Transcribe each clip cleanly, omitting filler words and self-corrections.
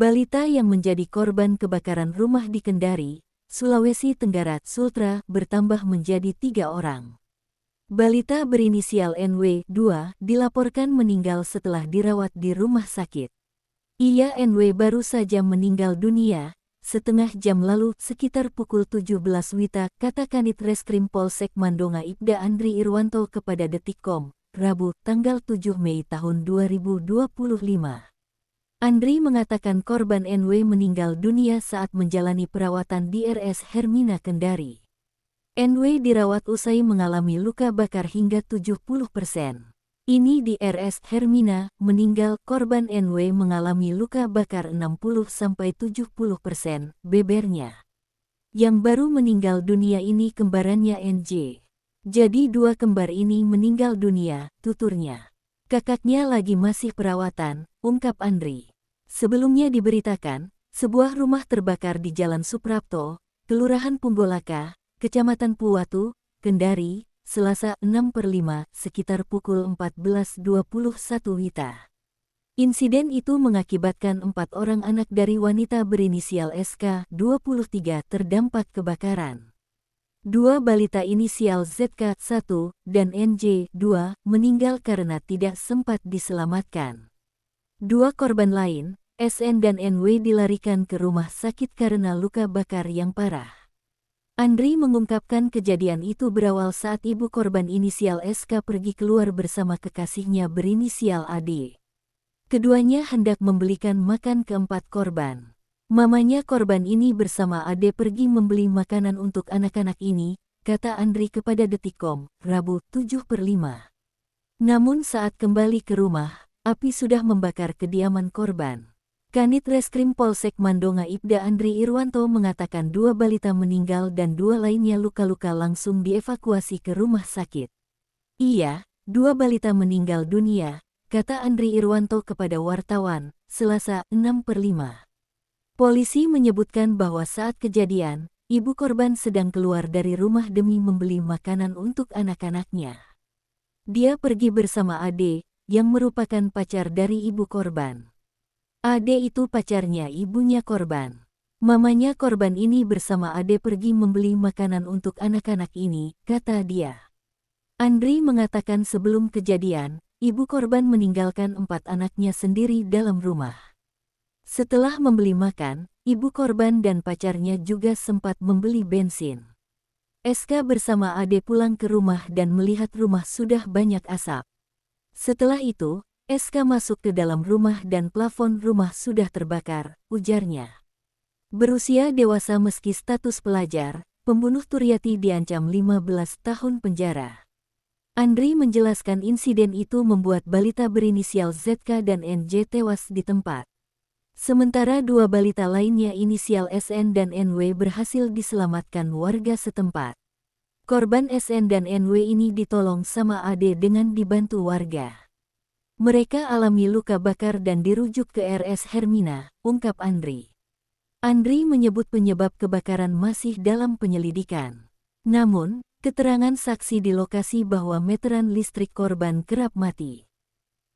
Balita yang menjadi korban kebakaran rumah di Kendari, Sulawesi Tenggara, Sultra, bertambah menjadi 3 orang. Balita berinisial NW, 2, dilaporkan meninggal setelah dirawat di rumah sakit. Ia NW baru saja meninggal dunia, setengah jam lalu sekitar pukul 17 WITA, kata Kanit Reskrim Polsek Mandonga Ibda Andri Irwanto kepada Detikcom, Rabu, tanggal 7 Mei tahun 2025. Andri mengatakan korban NW meninggal dunia saat menjalani perawatan di RS Hermina Kendari. NW dirawat usai mengalami luka bakar hingga 70%. Ini di RS Hermina, meninggal korban NW mengalami luka bakar 60-70%, bebernya. Yang baru meninggal dunia ini kembarannya NJ. Jadi 2 kembar ini meninggal dunia, tuturnya. Kakaknya lagi masih perawatan, ungkap Andri. Sebelumnya diberitakan, sebuah rumah terbakar di Jalan Suprapto, Kelurahan Punggolaka, Kecamatan Puwatu, Kendari, Selasa 6/5 sekitar pukul 14.21 WITA. Insiden itu mengakibatkan 4 orang anak dari wanita berinisial SK, 23 terdampak kebakaran. 2 balita inisial ZK, 1, dan NJ, 2, meninggal karena tidak sempat diselamatkan. 2 korban lain, SN dan NW dilarikan ke rumah sakit karena luka bakar yang parah. Andri mengungkapkan kejadian itu berawal saat ibu korban inisial SK pergi keluar bersama kekasihnya berinisial AD. Keduanya hendak membelikan makan ke 4 korban. Mamanya korban ini bersama AD pergi membeli makanan untuk anak-anak ini, kata Andri kepada Detikcom, Rabu 7/5. Namun saat kembali ke rumah, api sudah membakar kediaman korban. Kanit Reskrim Polsek Mandonga Ibda Andri Irwanto mengatakan 2 balita meninggal dan 2 lainnya luka-luka langsung dievakuasi ke rumah sakit. Iya, 2 balita meninggal dunia, kata Andri Irwanto kepada wartawan, Selasa 6/5. Polisi menyebutkan bahwa saat kejadian, ibu korban sedang keluar dari rumah demi membeli makanan untuk anak-anaknya. Dia pergi bersama Ade, yang merupakan pacar dari ibu korban. Ade itu pacarnya ibunya korban. Mamanya korban ini bersama Ade pergi membeli makanan untuk anak-anak ini, kata dia. Andri mengatakan sebelum kejadian, ibu korban meninggalkan 4 anaknya sendiri dalam rumah. Setelah membeli makan, ibu korban dan pacarnya juga sempat membeli bensin. SK bersama Ade pulang ke rumah dan melihat rumah sudah banyak asap. Setelah itu, SK masuk ke dalam rumah dan plafon rumah sudah terbakar, ujarnya. Berusia dewasa meski status pelajar, pembunuh Turyati diancam 15 tahun penjara. Andri menjelaskan insiden itu membuat balita berinisial ZK dan NJ tewas di tempat. Sementara 2 balita lainnya inisial SN dan NW berhasil diselamatkan warga setempat. Korban SN dan NW ini ditolong sama Ade dengan dibantu warga. Mereka alami luka bakar dan dirujuk ke RS Hermina, ungkap Andri. Andri menyebut penyebab kebakaran masih dalam penyelidikan. Namun, keterangan saksi di lokasi bahwa meteran listrik korban kerap mati.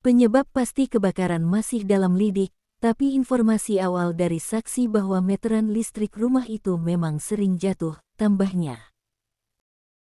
Penyebab pasti kebakaran masih dalam lidik, tapi informasi awal dari saksi bahwa meteran listrik rumah itu memang sering jatuh, tambahnya.